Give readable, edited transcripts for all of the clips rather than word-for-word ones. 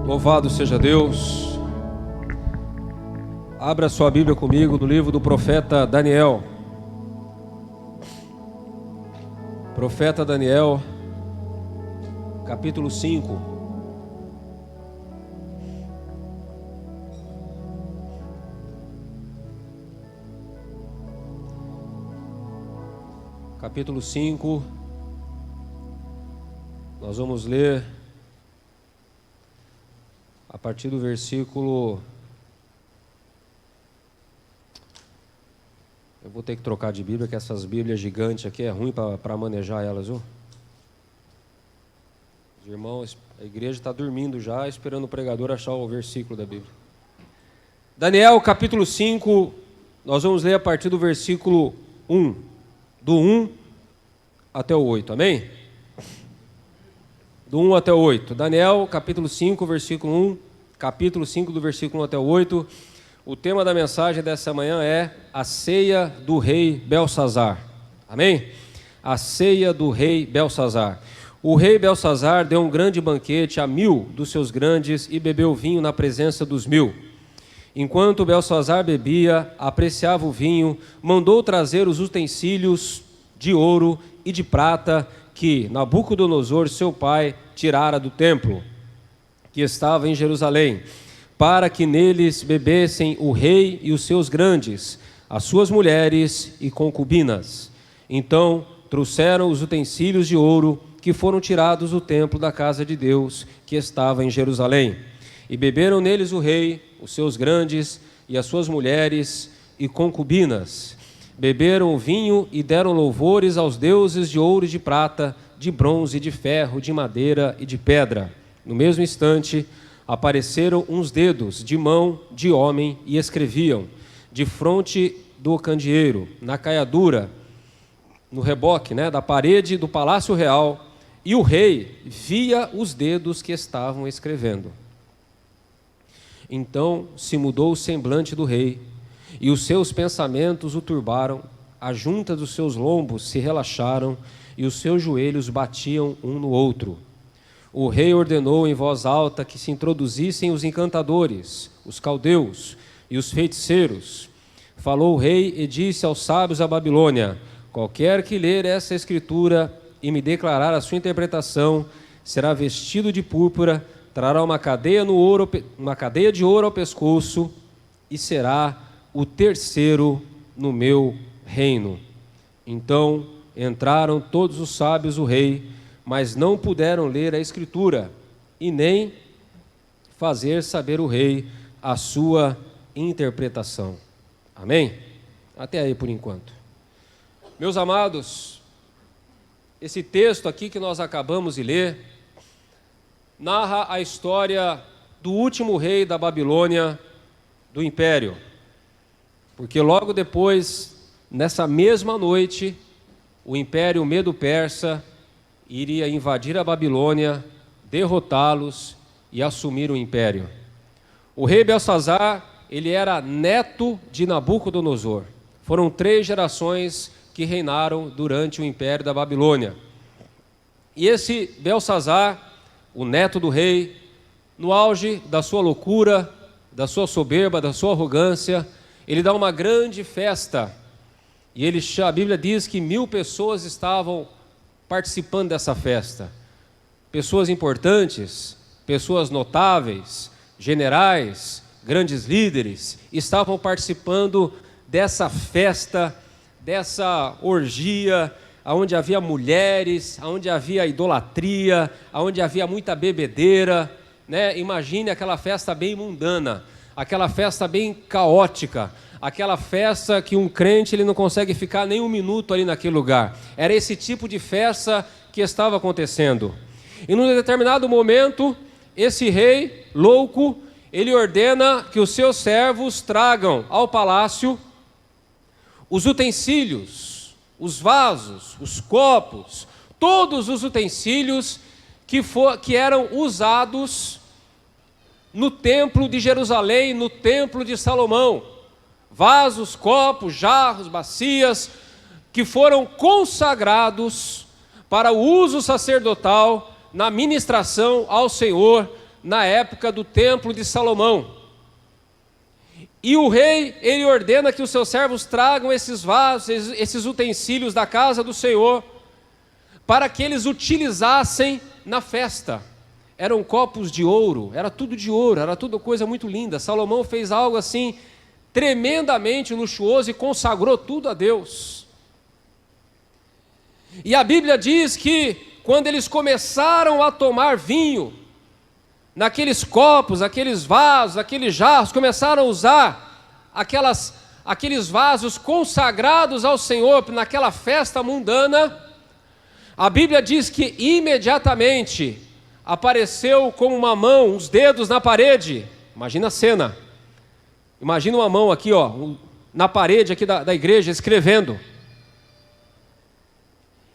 Louvado seja Deus. Abra sua Bíblia comigo no livro do profeta Daniel. Profeta Daniel, capítulo 5. Capítulo 5. Nós vamos ler a partir do versículo... Eu vou ter que trocar de Bíblia, que essas Bíblias gigantes aqui é ruim para manejar elas, viu? Os irmãos, a igreja está dormindo já, esperando o pregador achar o versículo da Bíblia. Daniel, capítulo 5, nós vamos ler a partir do versículo 1, do 1 até o 8, amém? Do 1 até o 8. Daniel, capítulo 5, versículo 1, capítulo 5, do versículo 1 até o 8. O tema da mensagem dessa manhã é a ceia do rei Belsazar. Amém? A ceia do rei Belsazar. O rei Belsazar deu um grande banquete a 1000 dos seus grandes e bebeu vinho na presença dos 1000. Enquanto Belsazar bebia, apreciava o vinho, mandou trazer os utensílios de ouro e de prata que Nabucodonosor, seu pai, tirara do templo, que estava em Jerusalém, para que neles bebessem o rei e os seus grandes, as suas mulheres e concubinas. Então trouxeram os utensílios de ouro que foram tirados do templo da casa de Deus, que estava em Jerusalém. E beberam neles o rei, os seus grandes e as suas mulheres e concubinas. Beberam o vinho e deram louvores aos deuses de ouro e de prata, de bronze, de ferro, de madeira e de pedra. No mesmo instante, apareceram uns dedos de mão de homem e escreviam, de fronte do candeeiro, na caiadura, no reboque, da parede do palácio real, e o rei via os dedos que estavam escrevendo. Então se mudou o semblante do rei, e os seus pensamentos o turbaram, a junta dos seus lombos se relaxaram, e os seus joelhos batiam um no outro. O rei ordenou em voz alta que se introduzissem os encantadores, os caldeus e os feiticeiros. Falou o rei e disse aos sábios da Babilônia: qualquer que ler essa escritura e me declarar a sua interpretação, será vestido de púrpura, trará uma cadeia de ouro ao pescoço e será o terceiro no meu reino. Então entraram todos os sábios do rei, mas não puderam ler a escritura e nem fazer saber o rei a sua interpretação. Amém? Até aí por enquanto. Meus amados, esse texto aqui que nós acabamos de ler narra a história do último rei da Babilônia, do império. Porque logo depois, nessa mesma noite, o império Medo-Persa iria invadir a Babilônia, derrotá-los e assumir o império. O rei Belsazar, ele era neto de Nabucodonosor. Foram 3 gerações que reinaram durante o império da Babilônia. E esse Belsazar, o neto do rei, no auge da sua loucura, da sua soberba, da sua arrogância, ele dá uma grande festa. E a Bíblia diz que 1000 pessoas estavam participando dessa festa. Pessoas importantes, pessoas notáveis, generais, grandes líderes, estavam participando dessa festa, dessa orgia, onde havia mulheres, onde havia idolatria, onde havia muita bebedeira, Imagine aquela festa bem mundana, aquela festa bem caótica, aquela festa que um crente ele não consegue ficar nem um minuto ali naquele lugar. Era esse tipo de festa que estava acontecendo. E num determinado momento, esse rei louco, ele ordena que os seus servos tragam ao palácio os utensílios, os vasos, os copos, todos os utensílios que eram usados no templo de Jerusalém, no templo de Salomão. Vasos, copos, jarros, bacias, que foram consagrados para o uso sacerdotal na ministração ao Senhor na época do templo de Salomão. E o rei, ele ordena que os seus servos tragam esses vasos, esses utensílios da casa do Senhor, para que eles utilizassem na festa. Eram copos de ouro, era tudo de ouro, era tudo coisa muito linda. Salomão fez algo assim, tremendamente luxuoso, e consagrou tudo a Deus. E a Bíblia diz que, quando eles começaram a tomar vinho, naqueles copos, aqueles vasos, aqueles jarros, começaram a usar aqueles vasos consagrados ao Senhor naquela festa mundana, a Bíblia diz que imediatamente apareceu como uma mão, uns dedos na parede. Imagina a cena, imagina uma mão aqui, na parede aqui da igreja, escrevendo,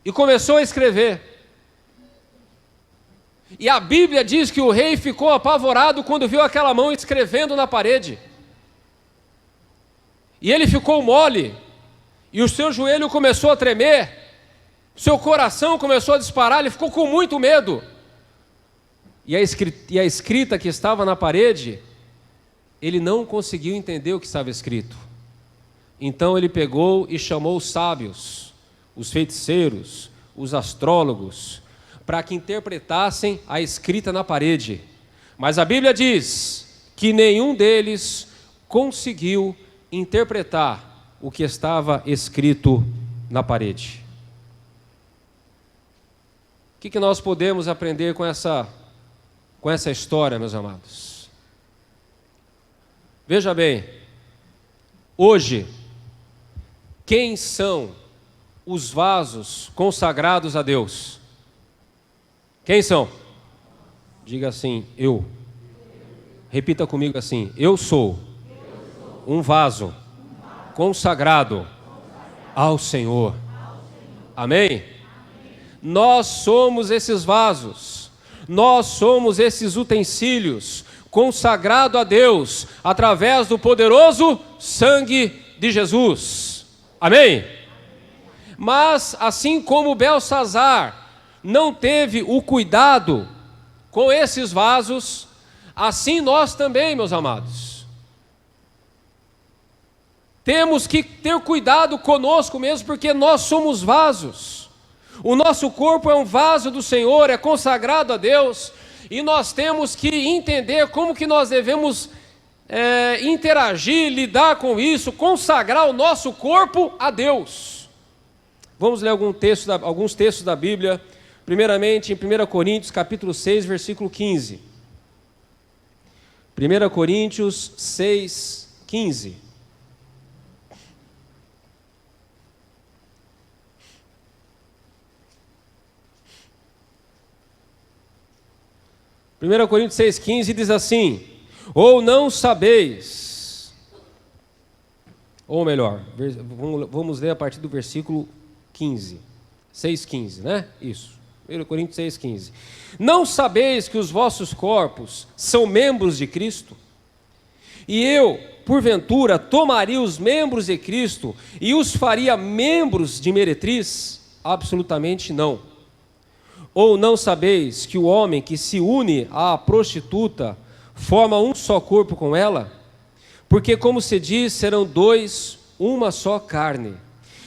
e começou a escrever. E a Bíblia diz que o rei ficou apavorado quando viu aquela mão escrevendo na parede. E ele ficou mole, e o seu joelho começou a tremer, seu coração começou a disparar, ele ficou com muito medo. E a escrita que estava na parede, ele não conseguiu entender o que estava escrito. Então ele pegou e chamou os sábios, os feiticeiros, os astrólogos, para que interpretassem a escrita na parede. Mas a Bíblia diz que nenhum deles conseguiu interpretar o que estava escrito na parede. O que nós podemos aprender com essa história, meus amados? Veja bem, hoje, quem são os vasos consagrados a Deus? Quem são? Diga assim, eu. Repita comigo assim, eu sou um vaso consagrado ao Senhor. Amém? Nós somos esses vasos, nós somos esses utensílios consagrados a Deus através do poderoso sangue de Jesus. Amém? Mas assim como Belsazar não teve o cuidado com esses vasos, assim nós também, meus amados. Temos que ter cuidado conosco mesmo, porque nós somos vasos. O nosso corpo é um vaso do Senhor, é consagrado a Deus, e nós temos que entender como que nós devemos interagir, lidar com isso, consagrar o nosso corpo a Deus. Vamos ler alguns textos da Bíblia. Primeiramente, em 1 Coríntios, capítulo 6, versículo 15. 1 Coríntios 6, 15. Primeira Coríntios 6,15 diz assim: ou não sabeis, ou melhor, vamos ler a partir do versículo 15, 6,15, né? Isso. 1 Coríntios 6,15. Não sabeis que os vossos corpos são membros de Cristo? E eu, porventura, tomaria os membros de Cristo e os faria membros de meretriz? Absolutamente não. Ou não sabeis que o homem que se une à prostituta forma um só corpo com ela? Porque, como se diz, serão dois, uma só carne.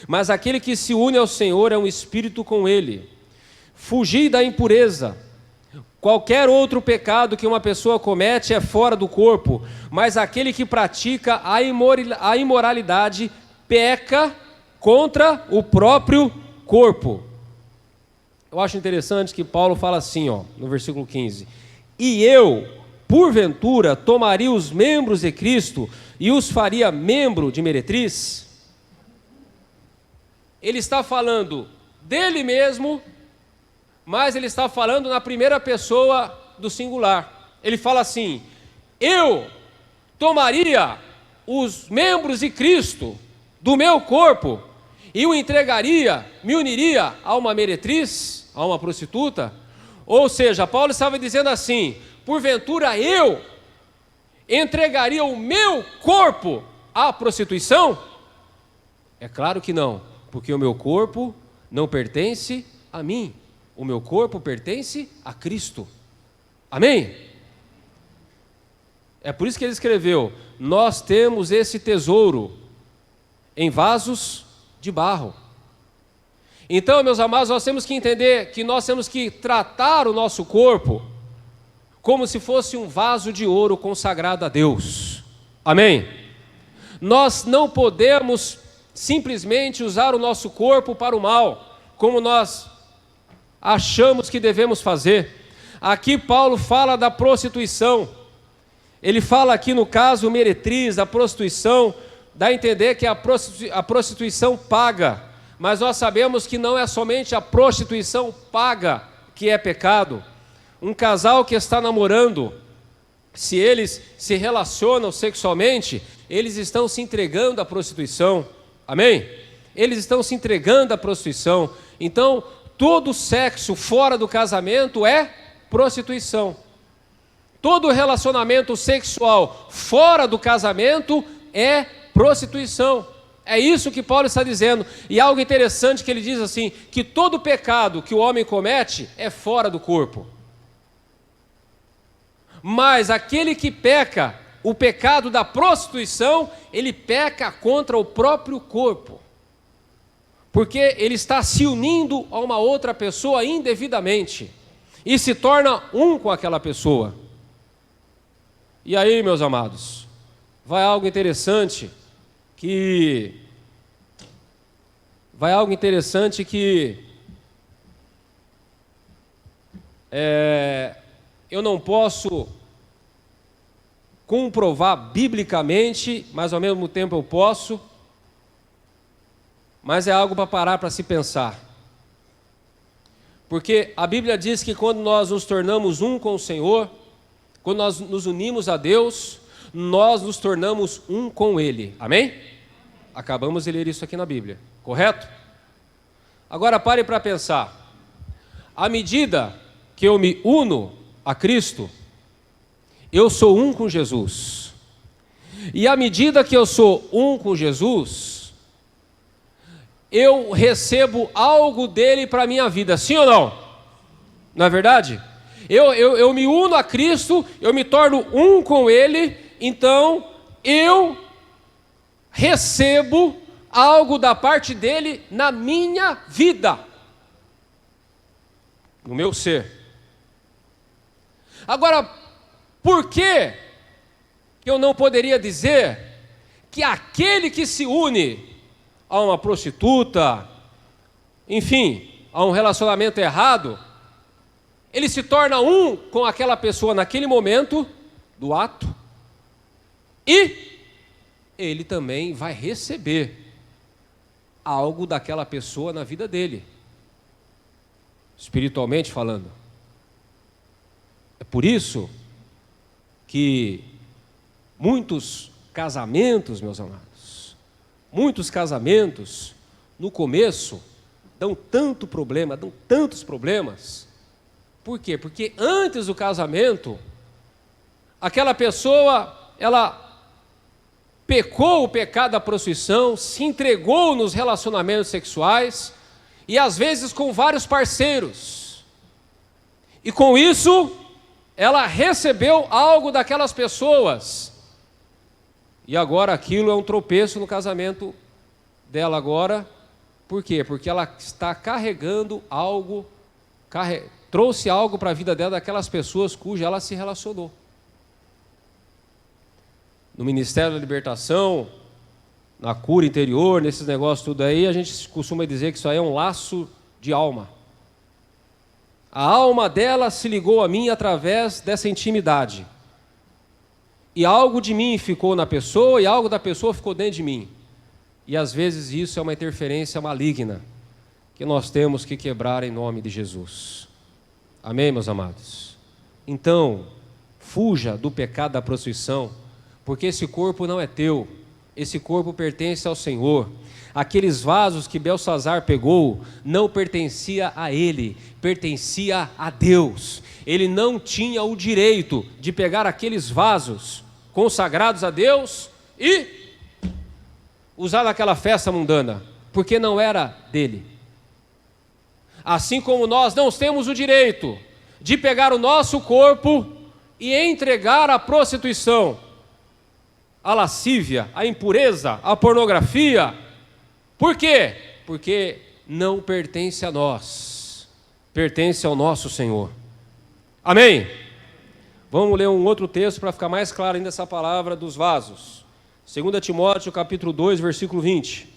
Mas aquele que se une ao Senhor é um espírito com ele. Fugi da impureza. Qualquer outro pecado que uma pessoa comete é fora do corpo, mas aquele que pratica a imoralidade peca contra o próprio corpo. Eu acho interessante que Paulo fala assim, no versículo 15: e eu, porventura, tomaria os membros de Cristo e os faria membro de meretriz? Ele está falando dele mesmo, mas ele está falando na primeira pessoa do singular. Ele fala assim: eu tomaria os membros de Cristo do meu corpo e o entregaria, me uniria a uma meretriz, a uma prostituta? Ou seja, Paulo estava dizendo assim: porventura eu entregaria o meu corpo à prostituição? É claro que não, porque o meu corpo não pertence a mim. O meu corpo pertence a Cristo. Amém? É por isso que ele escreveu: nós temos esse tesouro em vasos de barro. Então, meus amados, nós temos que entender que nós temos que tratar o nosso corpo como se fosse um vaso de ouro consagrado a Deus. Amém? Nós não podemos simplesmente usar o nosso corpo para o mal, como nós achamos que devemos fazer. Aqui Paulo fala da prostituição. Ele fala aqui no caso meretriz, da prostituição, dá a entender que a prostituição paga, mas nós sabemos que não é somente a prostituição paga que é pecado. Um casal que está namorando, se eles se relacionam sexualmente, eles estão se entregando à prostituição. Amém? Eles estão se entregando à prostituição. Então, todo sexo fora do casamento é prostituição. Todo relacionamento sexual fora do casamento é prostituição. É isso que Paulo está dizendo. E algo interessante que ele diz assim, que todo pecado que o homem comete é fora do corpo. Mas aquele que peca, o pecado da prostituição, ele peca contra o próprio corpo. Porque ele está se unindo a uma outra pessoa indevidamente. E se torna um com aquela pessoa. E aí, meus amados, vai algo interessante que eu não posso comprovar biblicamente, mas ao mesmo tempo eu posso, mas é algo para parar para se pensar. Porque a Bíblia diz que quando nós nos tornamos um com o Senhor, quando nós nos unimos a Deus, nós nos tornamos um com Ele. Amém? Acabamos de ler isso aqui na Bíblia, correto? Agora pare para pensar. À medida que eu me uno a Cristo, eu sou um com Jesus. E à medida que eu sou um com Jesus, eu recebo algo dele para a minha vida, sim ou não? Não é verdade? Eu me uno a Cristo, eu me torno um com Ele, então eu recebo algo da parte dele na minha vida, no meu ser. Agora, por que eu não poderia dizer que aquele que se une a uma prostituta, enfim, a um relacionamento errado, ele se torna um com aquela pessoa naquele momento do ato, e ele também vai receber algo daquela pessoa na vida dele, espiritualmente falando. É por isso que muitos casamentos, meus amados, muitos casamentos, no começo, dão tanto problema, dão tantos problemas. Por quê? Porque antes do casamento, aquela pessoa, ela pecou o pecado da prostituição, se entregou nos relacionamentos sexuais, e às vezes com vários parceiros. E com isso, ela recebeu algo daquelas pessoas. E agora aquilo é um tropeço no casamento dela agora. Por quê? Porque ela está carregando algo, trouxe algo para a vida dela daquelas pessoas cuja ela se relacionou. No Ministério da Libertação, na cura interior, nesses negócios tudo aí, a gente costuma dizer que isso aí é um laço de alma. A alma dela se ligou a mim através dessa intimidade. E algo de mim ficou na pessoa e algo da pessoa ficou dentro de mim. E às vezes isso é uma interferência maligna que nós temos que quebrar em nome de Jesus. Amém, meus amados? Então, fuja do pecado da prostituição, porque esse corpo não é teu, esse corpo pertence ao Senhor. Aqueles vasos que Belsazar pegou não pertencia a ele, pertencia a Deus. Ele não tinha o direito de pegar aqueles vasos consagrados a Deus e usar naquela festa mundana, porque não era dele. Assim como nós não temos o direito de pegar o nosso corpo e entregar à prostituição, à lascívia, à impureza, à pornografia. Por quê? Porque não pertence a nós, pertence ao nosso Senhor. Amém? Vamos ler um outro texto para ficar mais claro ainda essa palavra dos vasos. 2 Timóteo capítulo 2, versículo 20.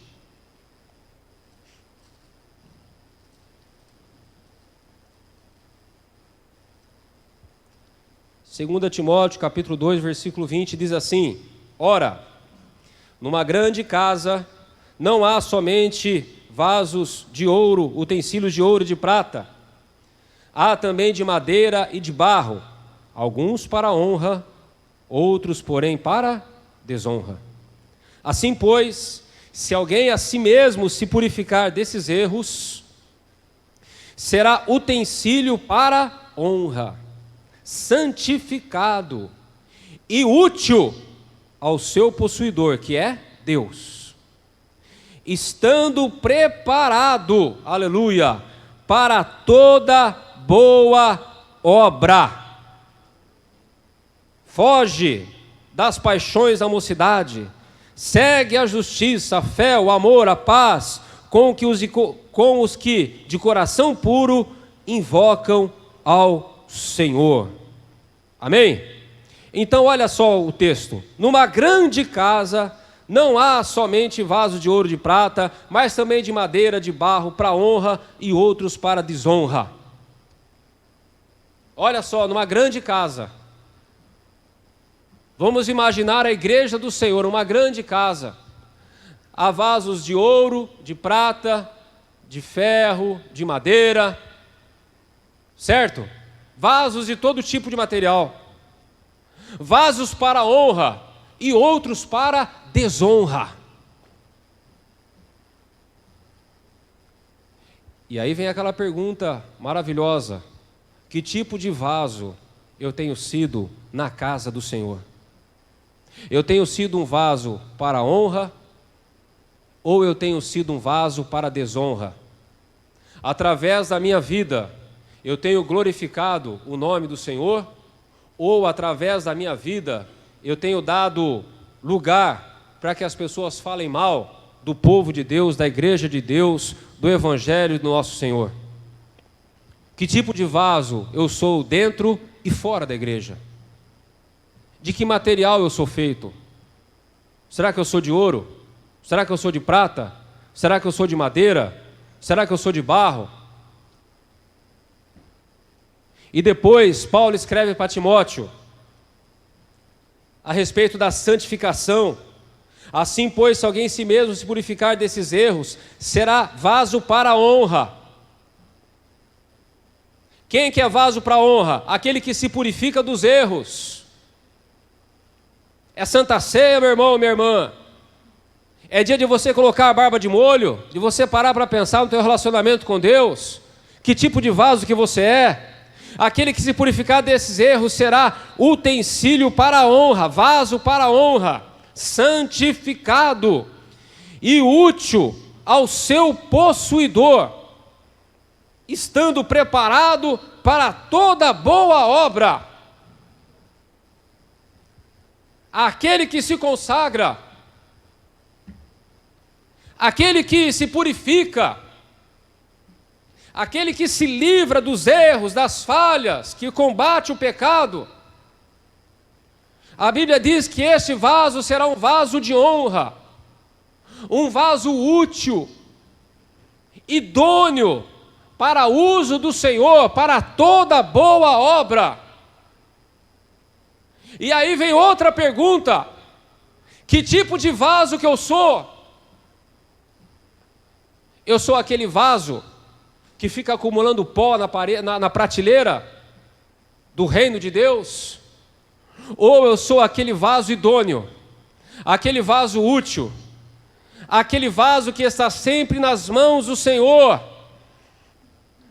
2 Timóteo capítulo 2, versículo 20 diz assim: ora, numa grande casa não há somente vasos de ouro, utensílios de ouro e de prata, há também de madeira e de barro, alguns para honra, outros, porém, para desonra. Assim, pois, se alguém a si mesmo se purificar desses erros, será utensílio para honra, santificado e útil ao seu possuidor, que é Deus, estando preparado, aleluia, para toda boa obra. Foge das paixões da mocidade, segue a justiça, a fé, o amor, a paz, com os que de coração puro invocam ao Senhor. Amém? Então olha só o texto: numa grande casa não há somente vasos de ouro e de prata, mas também de madeira, de barro, para honra e outros para desonra. Olha só, numa grande casa, vamos imaginar a igreja do Senhor, uma grande casa. Há vasos de ouro, de prata, de ferro, de madeira, certo? Vasos de todo tipo de material. Vasos para honra e outros para desonra. E aí vem aquela pergunta maravilhosa: que tipo de vaso eu tenho sido na casa do Senhor? Eu tenho sido um vaso para honra ou eu tenho sido um vaso para desonra? Através da minha vida, eu tenho glorificado o nome do Senhor, ou através da minha vida eu tenho dado lugar para que as pessoas falem mal do povo de Deus, da igreja de Deus, do evangelho do nosso Senhor? Que tipo de vaso eu sou dentro e fora da igreja? De que material eu sou feito? Será que eu sou de ouro? Será que eu sou de prata? Será que eu sou de madeira? Será que eu sou de barro? E depois Paulo escreve para Timóteo a respeito da santificação. Assim, pois, se alguém em si mesmo se purificar desses erros, será vaso para honra. Quem que é vaso para honra? Aquele que se purifica dos erros. É Santa Ceia, meu irmão, minha irmã. É dia de você colocar a barba de molho, de você parar para pensar no teu relacionamento com Deus. Que tipo de vaso que você é? Aquele que se purificar desses erros será utensílio para a honra, vaso para a honra, santificado e útil ao seu possuidor, estando preparado para toda boa obra. Aquele que se consagra, aquele que se purifica, aquele que se livra dos erros, das falhas, que combate o pecado, a Bíblia diz que este vaso será um vaso de honra, um vaso útil, idôneo para uso do Senhor, para toda boa obra. E aí vem outra pergunta: que tipo de vaso que eu sou? Eu sou aquele vaso que fica acumulando pó na prateleira do reino de Deus? Ou eu sou aquele vaso idôneo, aquele vaso útil, aquele vaso que está sempre nas mãos do Senhor,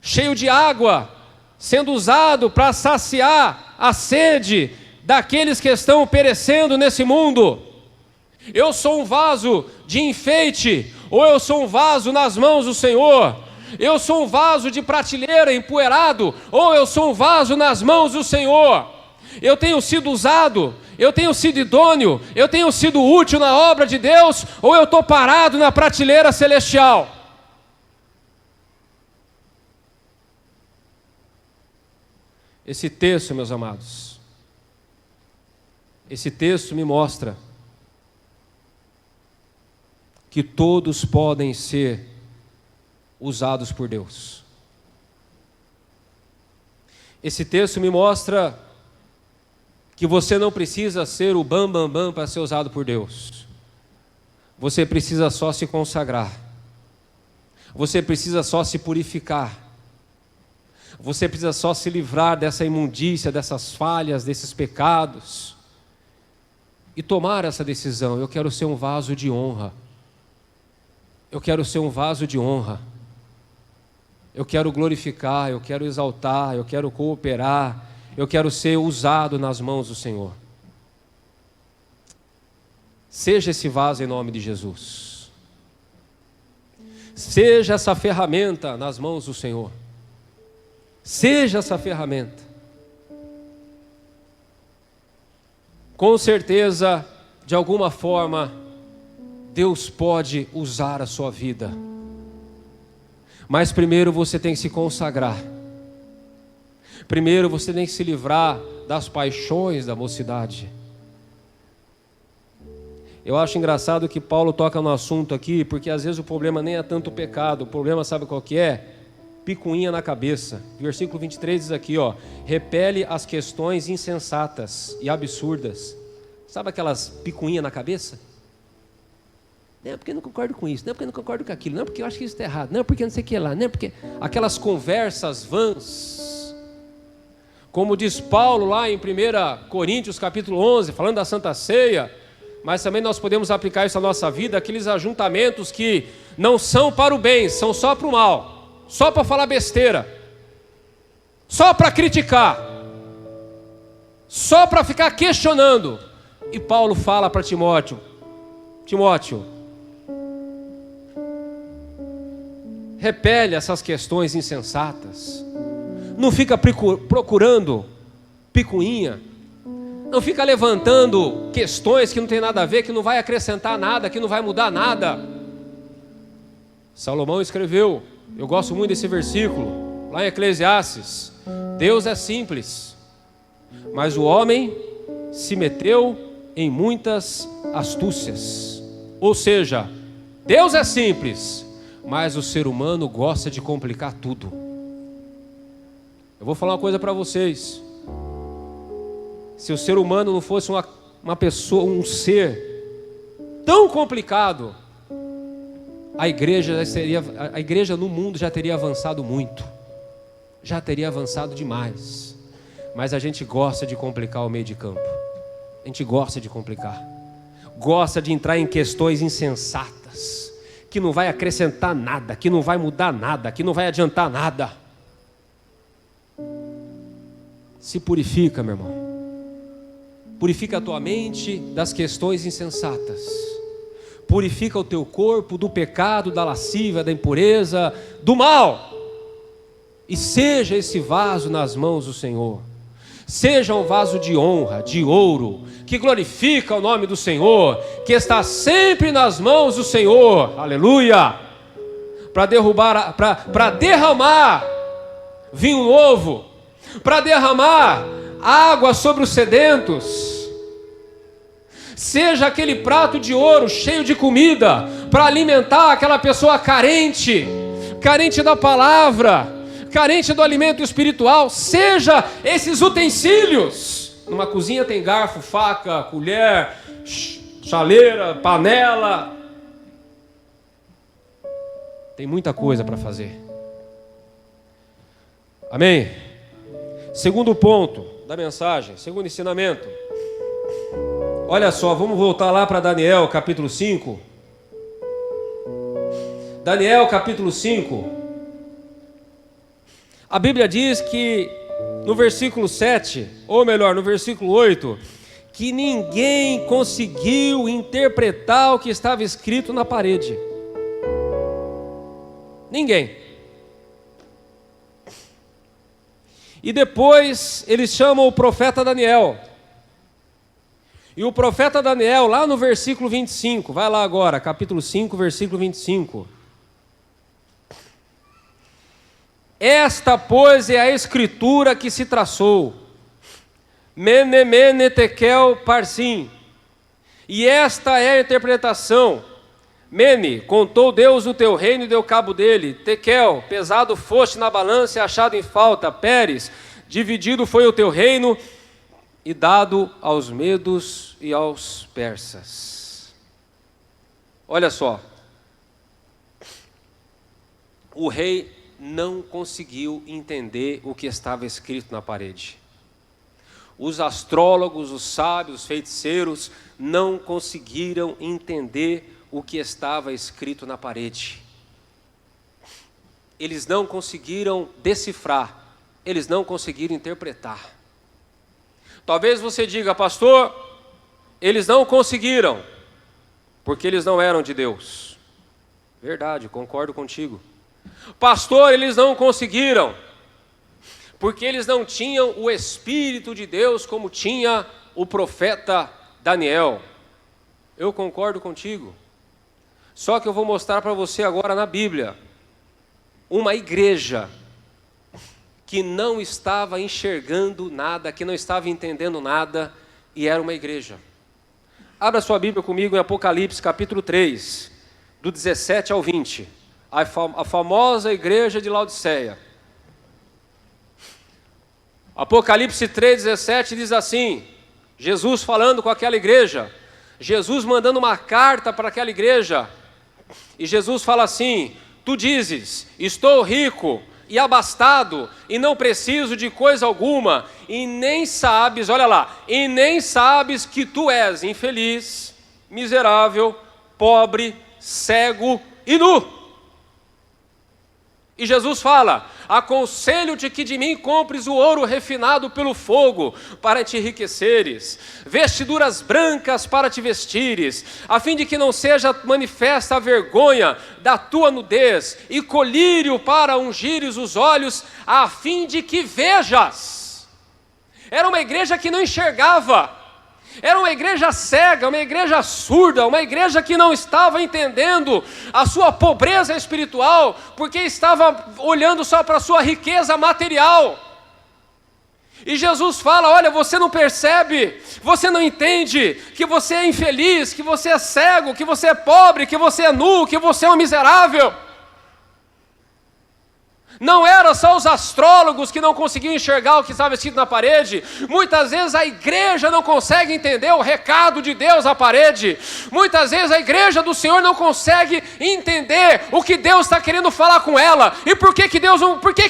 cheio de água, sendo usado para saciar a sede daqueles que estão perecendo nesse mundo? Eu sou um vaso de enfeite, ou eu sou um vaso nas mãos do Senhor? Eu sou um vaso de prateleira empoeirado, ou eu sou um vaso nas mãos do Senhor? Eu tenho sido usado? Eu tenho sido idôneo? Eu tenho sido útil na obra de Deus? Ou eu estou parado na prateleira celestial? Esse texto, meus amados, esse texto me mostra que todos podem ser usados por Deus. Esse texto me mostra que você não precisa ser o bam para ser usado por Deus. Você precisa só se consagrar. Você precisa só se purificar. Você precisa só se livrar dessa imundícia, dessas falhas, desses pecados. E tomar essa decisão. Eu quero ser um vaso de honra. Eu quero ser um vaso de honra. Eu quero glorificar, eu quero exaltar, eu quero cooperar, eu quero ser usado nas mãos do Senhor. Seja esse vaso em nome de Jesus. Seja essa ferramenta nas mãos do Senhor. Seja essa ferramenta. Com certeza, de alguma forma, Deus pode usar a sua vida. Mas primeiro você tem que se consagrar. Primeiro você tem que se livrar das paixões da mocidade. Eu acho engraçado que Paulo toca no assunto aqui, porque às vezes o problema nem é tanto o pecado, o problema sabe qual que é? Picuinha na cabeça. Versículo 23 diz aqui, repele as questões insensatas e absurdas. Sabe aquelas picuinhas na cabeça? Não, porque eu não concordo com isso, não, porque eu não concordo com aquilo, não, porque eu acho que isso está errado, não, porque não sei o que lá, não, porque aquelas conversas vãs, como diz Paulo lá em 1 Coríntios capítulo 11, falando da Santa Ceia, mas também nós podemos aplicar isso à nossa vida, aqueles ajuntamentos que não são para o bem, são só para o mal, só para falar besteira, só para criticar, só para ficar questionando. E Paulo fala para Timóteo, repele essas questões insensatas. Não fica procurando picuinha. Não fica levantando questões que não tem nada a ver, que não vai acrescentar nada, que não vai mudar nada. Salomão escreveu, eu gosto muito desse versículo, lá em Eclesiastes: Deus é simples, mas o homem se meteu em muitas astúcias. Ou seja, Deus é simples, mas o ser humano gosta de complicar tudo. Eu vou falar uma coisa para vocês. Se o ser humano não fosse uma pessoa, um ser tão complicado, a igreja no mundo já teria avançado muito. Já teria avançado demais. Mas a gente gosta de complicar o meio de campo. A gente gosta de complicar. Gosta de entrar em questões insensatas, que não vai acrescentar nada, que não vai mudar nada, que não vai adiantar nada. Se purifica, meu irmão. Purifica a tua mente das questões insensatas. Purifica o teu corpo do pecado, da lascívia, da impureza, do mal. E seja esse vaso nas mãos do Senhor. Seja um vaso de honra, de ouro, que glorifica o nome do Senhor, que está sempre nas mãos do Senhor, aleluia, para derramar vinho novo, para derramar água sobre os sedentos. Seja aquele prato de ouro cheio de comida, para alimentar aquela pessoa carente da palavra, carente do alimento espiritual. Seja esses utensílios. Numa cozinha tem garfo, faca, colher, chaleira, panela. Tem muita coisa para fazer. Amém? Segundo ponto da mensagem, segundo ensinamento. Olha só, vamos voltar lá para Daniel capítulo 5. Daniel capítulo 5. A Bíblia diz que no versículo 7, ou melhor, no versículo 8, que ninguém conseguiu interpretar o que estava escrito na parede. Ninguém. E depois eles chamam o profeta Daniel. E o profeta Daniel, lá no versículo 25, vai lá agora, capítulo 5, versículo 25. Esta, pois, é a escritura que se traçou. Mene, mene, tekel, parsim. E esta é a interpretação. Mene, contou Deus o teu reino e deu cabo dele. Tekel, pesado foste na balança e achado em falta. Pérez, dividido foi o teu reino e dado aos medos e aos persas. Olha só. O rei não conseguiu entender o que estava escrito na parede. Os astrólogos, os sábios, os feiticeiros não conseguiram entender o que estava escrito na parede. Eles não conseguiram decifrar, eles não conseguiram interpretar. Talvez você diga, pastor, eles não conseguiram, porque eles não eram de Deus. Verdade, concordo contigo. Pastor, eles não conseguiram, porque eles não tinham o Espírito de Deus como tinha o profeta Daniel. Eu concordo contigo. Só que eu vou mostrar para você agora na Bíblia uma igreja que não estava enxergando nada, que não estava entendendo nada, e era uma igreja. Abra sua Bíblia comigo em Apocalipse capítulo 3, do 17 ao 20. A famosa igreja de Laodiceia. Apocalipse 3,17 diz assim, Jesus falando com aquela igreja, Jesus mandando uma carta para aquela igreja, e Jesus fala assim, tu dizes, estou rico e abastado, e não preciso de coisa alguma, e nem sabes, olha lá, e nem sabes que tu és infeliz, miserável, pobre, cego e nu. E Jesus fala, aconselho-te que de mim compres o ouro refinado pelo fogo, para te enriqueceres, vestiduras brancas para te vestires, a fim de que não seja manifesta a vergonha da tua nudez, e colírio para ungires os olhos, a fim de que vejas. Era uma igreja que não enxergava. Era uma igreja cega, uma igreja surda, uma igreja que não estava entendendo a sua pobreza espiritual, porque estava olhando só para a sua riqueza material. E Jesus fala, olha, você não percebe, você não entende que você é infeliz, que você é cego, que você é pobre, que você é nu, que você é um miserável. Não eram só os astrólogos que não conseguiam enxergar o que estava escrito na parede. Muitas vezes a igreja não consegue entender o recado de Deus na parede. Muitas vezes a igreja do Senhor não consegue entender o que Deus está querendo falar com ela. E por que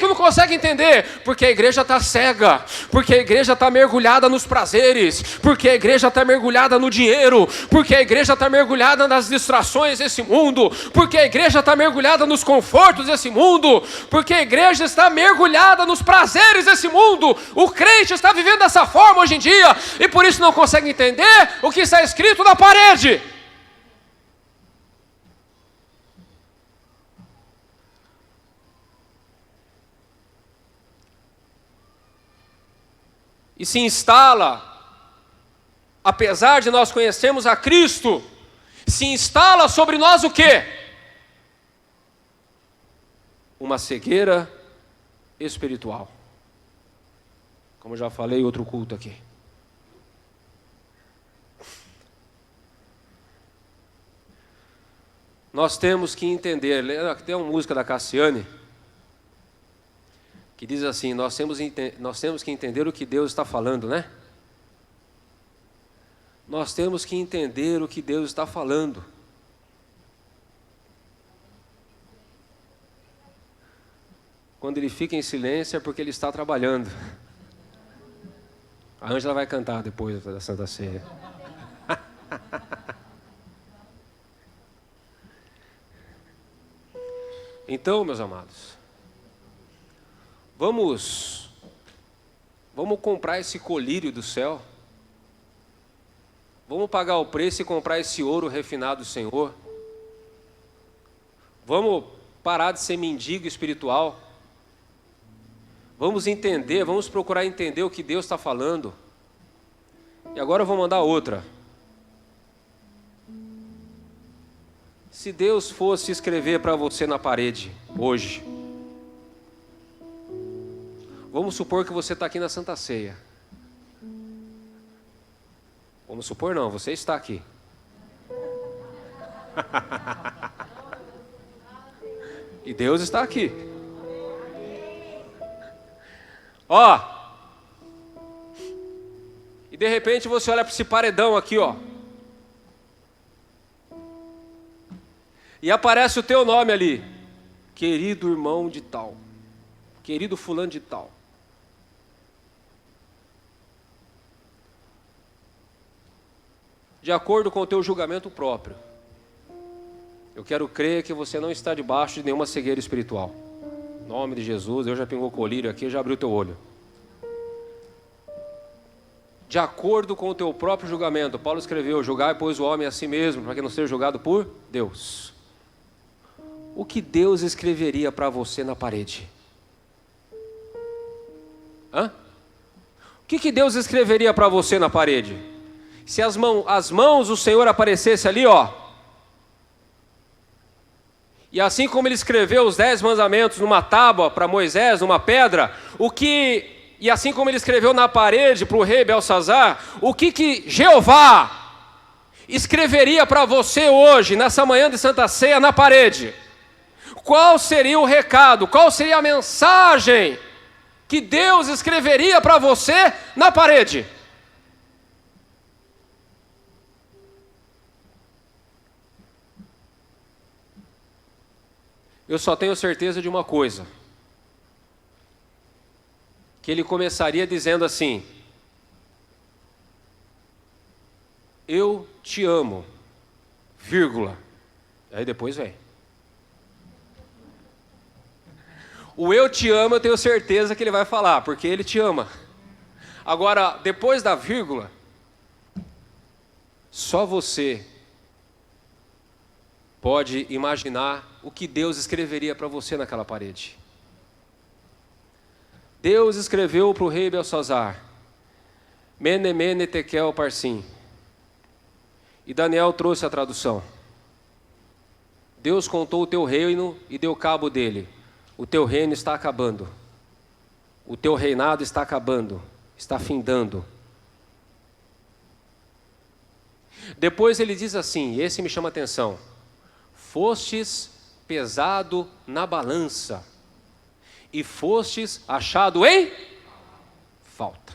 não consegue entender? Porque a igreja está cega, porque a igreja está mergulhada nos prazeres, porque a igreja está mergulhada no dinheiro, porque a igreja está mergulhada nas distrações desse mundo, porque a igreja está mergulhada nos confortos desse mundo, porque a igreja está mergulhada nos prazeres desse mundo. O crente está vivendo dessa forma hoje em dia, e por isso não consegue entender o que está escrito na parede. E se instala, apesar de nós conhecermos a Cristo, se instala sobre nós o quê? Uma cegueira espiritual. Como já falei em outro culto aqui. Nós temos que entender, tem uma música da Cassiane, que diz assim, nós temos que entender o que Deus está falando, né? Nós temos que entender o que Deus está falando. Quando ele fica em silêncio é porque ele está trabalhando. A Ângela vai cantar depois da Santa Ceia. Então, meus amados, vamos comprar esse colírio do céu. Vamos pagar o preço e comprar esse ouro refinado do Senhor. Vamos parar de ser mendigo espiritual. Vamos entender, vamos procurar entender o que Deus está falando. E agora eu vou mandar outra. Se Deus fosse escrever para você na parede, hoje, vamos supor que você está aqui na Santa Ceia. Vamos supor não, você está aqui. E Deus está aqui. Ó. E de repente você olha para esse paredão aqui, ó. E aparece o teu nome ali. Querido irmão de tal. Querido fulano de tal. De acordo com o teu julgamento próprio, eu quero crer que você não está debaixo de nenhuma cegueira espiritual. Em nome de Jesus, eu já pingou o colírio aqui, já abriu o teu olho. De acordo com o teu próprio julgamento, Paulo escreveu, julgai, pois, o homem a si mesmo, para que não seja julgado por Deus. O que Deus escreveria para você na parede? Hã? O que Deus escreveria para você na parede? Se as mãos do Senhor aparecessem ali, ó. E assim como ele escreveu os 10 mandamentos numa tábua para Moisés, numa pedra, e assim como ele escreveu na parede para o rei Belsazar, o que Jeová escreveria para você hoje, nessa manhã de Santa Ceia, na parede? Qual seria o recado, qual seria a mensagem que Deus escreveria para você na parede? Eu só tenho certeza de uma coisa, que ele começaria dizendo assim: eu te amo, vírgula, aí depois vem. O eu te amo eu tenho certeza que ele vai falar, porque ele te ama. Agora, depois da vírgula, só você pode imaginar o que Deus escreveria para você naquela parede. Deus escreveu para o rei Belsazar, Mene, Mene, Tekel, Parsim. E Daniel trouxe a tradução. Deus contou o teu reino e deu cabo dele. O teu reino está acabando. O teu reinado está acabando. Está findando. Depois ele diz assim, e esse me chama a atenção: fostes pesado na balança e fostes achado em falta.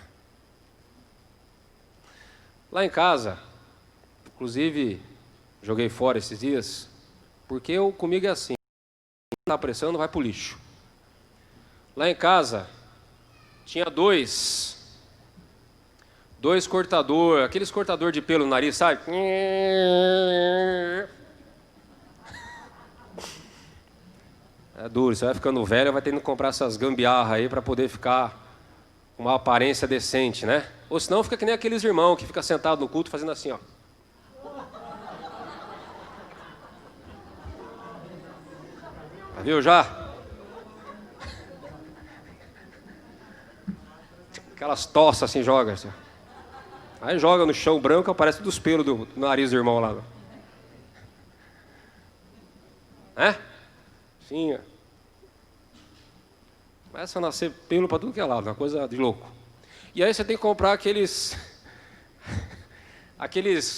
Lá em casa, inclusive, joguei fora esses dias, porque comigo é assim, na pressão não vai pro lixo. Lá em casa, tinha dois cortador, aqueles cortador de pelo no nariz, sabe? É duro, você vai ficando velho, vai tendo que comprar essas gambiarras aí para poder ficar com uma aparência decente, né? Ou senão fica que nem aqueles irmãos que ficam sentados no culto fazendo assim, ó. Viu já? Aquelas tossas assim, joga assim. Aí joga no chão branco, aparece dos pelos do nariz do irmão lá. É? Sim. Começa a nascer pelo para tudo que é lado, uma coisa de louco. E aí você tem que comprar aqueles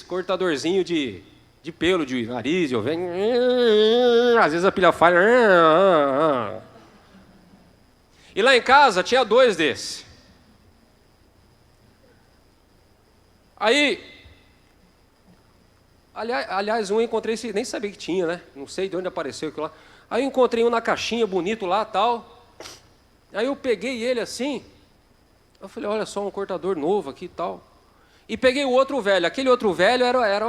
cortadorzinhos de pelo, de nariz, de ovelha. Às vezes a pilha falha. E lá em casa tinha dois desses. Aí, aliás, um eu encontrei, nem sabia que tinha, né? Não sei de onde apareceu aquilo lá. Aí eu encontrei um na caixinha, bonito lá, tal. Aí eu peguei ele assim, eu falei, olha só, um cortador novo aqui e tal. E peguei o outro velho. Aquele outro velho era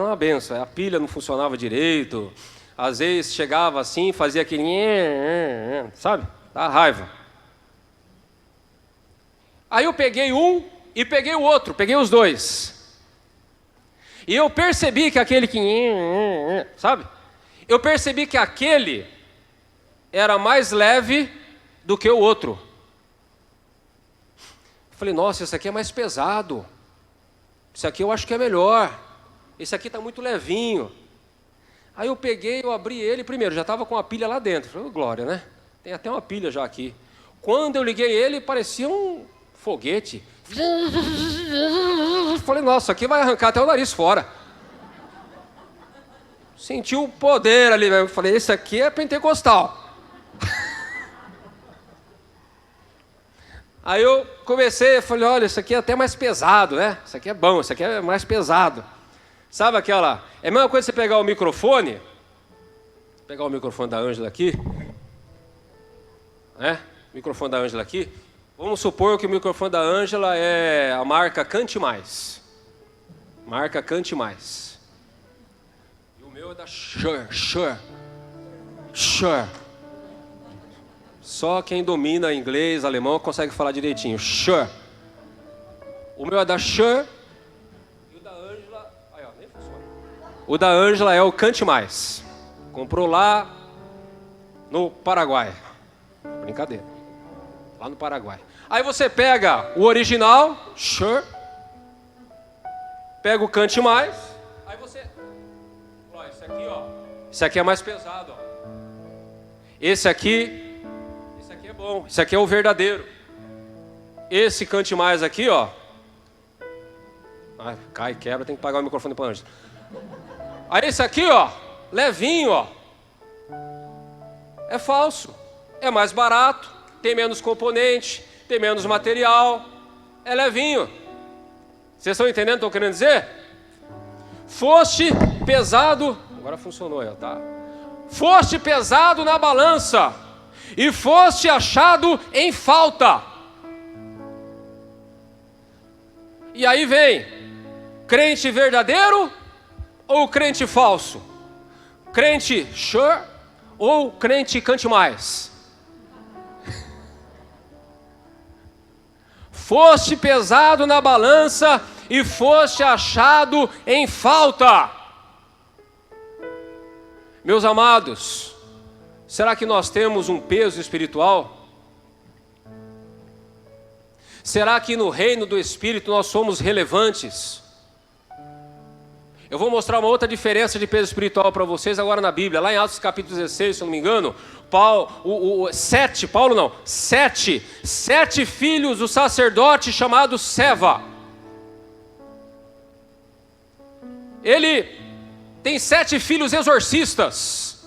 uma benção. A pilha não funcionava direito. Às vezes chegava assim, fazia aquele... sabe? Dá raiva. Aí eu peguei um e peguei o outro. Peguei os dois. E eu percebi que aquele que... sabe? Eu percebi que aquele era mais leve do que o outro. Falei, nossa, esse aqui é mais pesado. Esse aqui eu acho que é melhor. Esse aqui está muito levinho. Aí eu peguei, eu abri ele, primeiro, já estava com a pilha lá dentro. Falei, glória, né? Tem até uma pilha já aqui. Quando eu liguei ele, parecia um foguete. Falei, nossa, isso aqui vai arrancar até o nariz fora. Senti o poder ali mesmo. Falei, esse aqui é pentecostal. Aí eu comecei, falei, olha, isso aqui é até mais pesado, né? Isso aqui é bom, isso aqui é mais pesado. Sabe aquela... É a mesma coisa você pegar o microfone. Pegar o microfone da Ângela aqui. Né? O microfone da Ângela aqui. Vamos supor que o microfone da Ângela é a marca Cante Mais. Marca Cante Mais. E o meu é da Shure. Só quem domina inglês, alemão, consegue falar direitinho. Shure. O meu é da Shure. E o da Ângela... Aí, ó, nem funciona. O da Ângela é o Cante Mais. Comprou lá no Paraguai. Brincadeira. Lá no Paraguai. Aí você pega o original, Shure. Pega o Cante Mais. Aí você... Ó, esse aqui, ó. Esse aqui é mais pesado, ó. Esse aqui é bom. Esse aqui é o verdadeiro. Esse Cante Mais aqui, ó. Ai, cai, quebra, tem que pagar o microfone para Ângela. Aí esse aqui, ó, levinho, ó. É falso. É mais barato, tem menos componente, tem menos material. É levinho. Vocês estão entendendo o que eu estou querendo dizer? Foste pesado. Agora funcionou, ó, tá? Foste pesado na balança e foste achado em falta. E aí vem crente verdadeiro ou crente falso? Crente Shure ou crente Cante Mais? Foste pesado na balança e foste achado em falta. Meus amados, será que nós temos um peso espiritual? Será que no reino do Espírito nós somos relevantes? Eu vou mostrar uma outra diferença de peso espiritual para vocês agora na Bíblia. Lá em Atos capítulo 16, se eu não me engano, sete filhos do sacerdote chamado Seva. Ele tem 7 filhos exorcistas.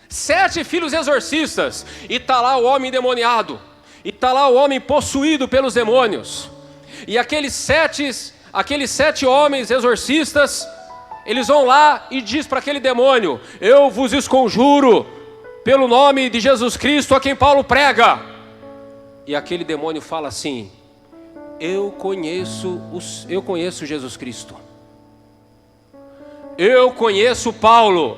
7 filhos exorcistas. E está lá o homem endemoniado. E está lá o homem possuído pelos demônios. E aqueles sete homens exorcistas, eles vão lá e diz para aquele demônio: eu vos esconjuro pelo nome de Jesus Cristo a quem Paulo prega. E aquele demônio fala assim: eu conheço Jesus Cristo. Eu conheço Paulo.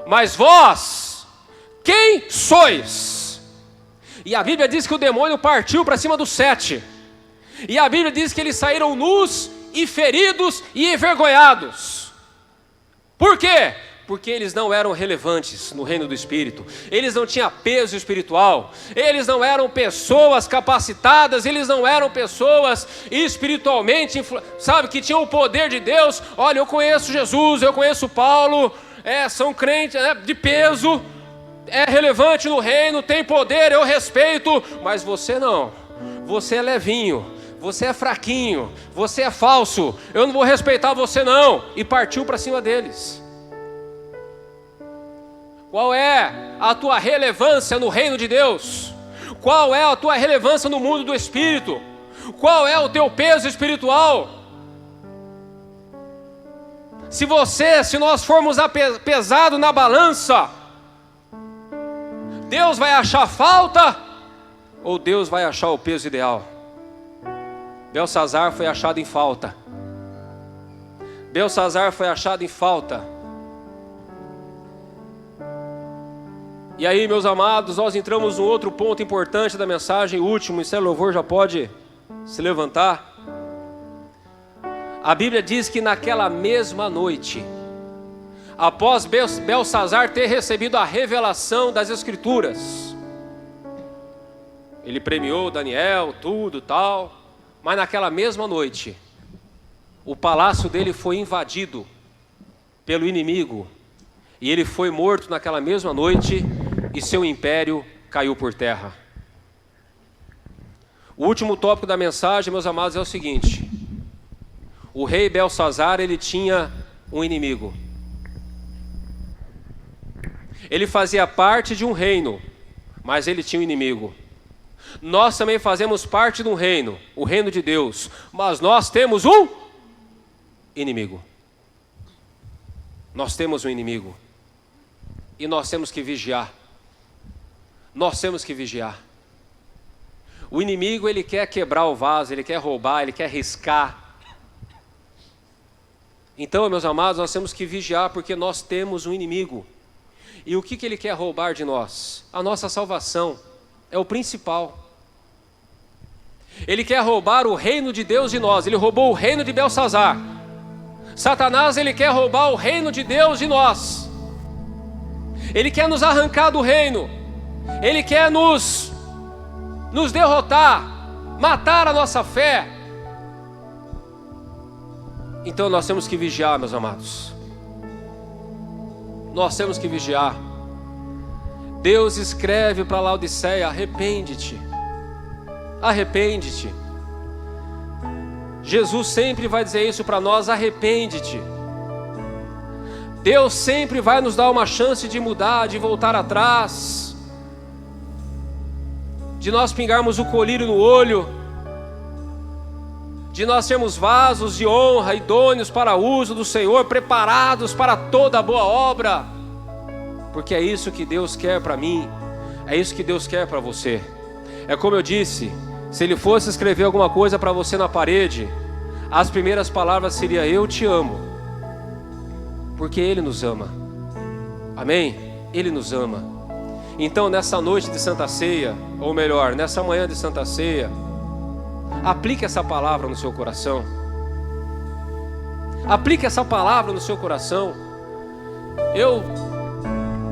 Mas vós, quem sois? E a Bíblia diz que o demônio partiu para cima dos 7. E a Bíblia diz que eles saíram nus e feridos e envergonhados. Por quê? Porque eles não eram relevantes no reino do Espírito. Eles não tinham peso espiritual. Eles não eram pessoas capacitadas. Eles não eram pessoas espiritualmente, sabe, que tinham o poder de Deus. Olha, eu conheço Jesus, eu conheço Paulo. São crentes de peso. É relevante no reino, tem poder, eu respeito. Mas você não. Você é levinho. Você é fraquinho. Você é falso. Eu não vou respeitar você não. E partiu para cima deles. Qual é a tua relevância no reino de Deus? Qual é a tua relevância no mundo do Espírito? Qual é o teu peso espiritual? Se nós formos pesado na balança, Deus vai achar falta ou Deus vai achar o peso ideal? Belsazar foi achado em falta. Belsazar foi achado em falta. E aí, meus amados, nós entramos num outro ponto importante da mensagem, último, e se é louvor já pode se levantar. A Bíblia diz que naquela mesma noite, após Belsazar ter recebido a revelação das Escrituras, Ele premiou Daniel, tudo, tal. Mas naquela mesma noite, o palácio dele foi invadido pelo inimigo. E ele foi morto naquela mesma noite e seu império caiu por terra. O último tópico da mensagem, meus amados, é o seguinte: o rei Belsazar, ele tinha um inimigo. Ele fazia parte de um reino, mas ele tinha um inimigo. Nós também fazemos parte de um reino, o reino de Deus, mas nós temos um inimigo. Nós temos um inimigo. E nós temos que vigiar. Nós temos que vigiar. O inimigo, ele quer quebrar o vaso, ele quer roubar, ele quer riscar. Então, meus amados, nós temos que vigiar porque nós temos um inimigo. E o que ele quer roubar de nós? A nossa salvação é o principal. Ele quer roubar o reino de Deus de nós. Ele roubou o reino de Belsazar. Satanás, ele quer roubar o reino de Deus de nós. Ele quer nos arrancar do reino. Ele quer nos derrotar, matar a nossa fé. Então nós temos que vigiar, meus amados. Nós temos que vigiar. Deus escreve para Laodiceia: arrepende-te. Arrepende-te. Jesus sempre vai dizer isso para nós: arrepende-te. Deus sempre vai nos dar uma chance de mudar, de voltar atrás, de nós pingarmos o colírio no olho, de nós sermos vasos de honra, idôneos para o uso do Senhor, preparados para toda boa obra, porque é isso que Deus quer para mim, é isso que Deus quer para você. É como eu disse, se Ele fosse escrever alguma coisa para você na parede, as primeiras palavras seriam: eu te amo, porque Ele nos ama. Amém? Ele nos ama. Então, nessa noite de Santa Ceia, ou melhor, nessa manhã de Santa Ceia, aplique essa palavra no seu coração. Aplique essa palavra no seu coração. Eu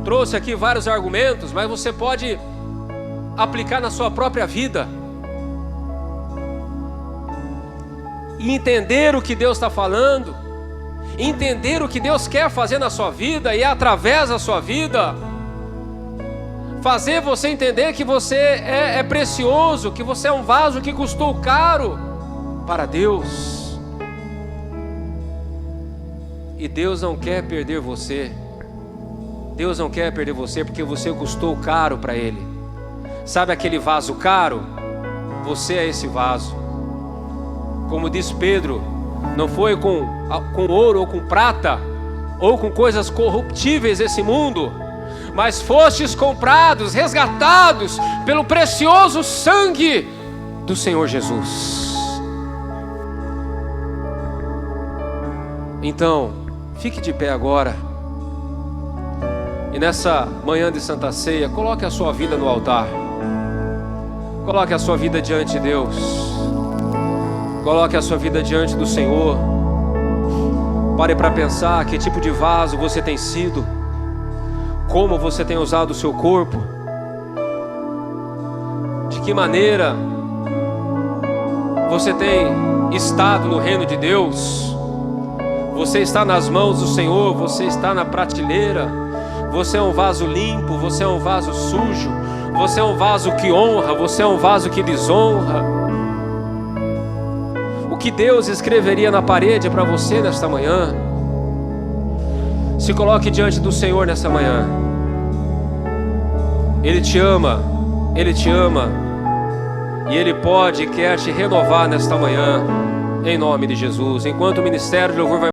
trouxe aqui vários argumentos, mas você pode aplicar na sua própria vida e entender o que Deus está falando, entender o que Deus quer fazer na sua vida e através da sua vida fazer você entender que você é precioso, que você é um vaso que custou caro para Deus. E Deus não quer perder você. Deus não quer perder você porque você custou caro para Ele. Sabe aquele vaso caro? Você é esse vaso. Como diz Pedro, não foi com ouro ou com prata ou com coisas corruptíveis desse mundo, mas fostes comprados, resgatados pelo precioso sangue do Senhor Jesus. Então, fique de pé agora. E nessa manhã de Santa Ceia, coloque a sua vida no altar. Coloque a sua vida diante de Deus. Coloque a sua vida diante do Senhor. Pare para pensar que tipo de vaso você tem sido. Como você tem usado o seu corpo. De que maneira você tem estado no reino de Deus. Você está nas mãos do Senhor. Você está na prateleira. Você é um vaso limpo. Você é um vaso sujo. Você é um vaso que honra. Você é um vaso que desonra. O que Deus escreveria na parede para você nesta manhã? Se coloque diante do Senhor nessa manhã. Ele te ama. Ele te ama. E Ele pode e quer te renovar nesta manhã. Em nome de Jesus. Enquanto o ministério de louvor vai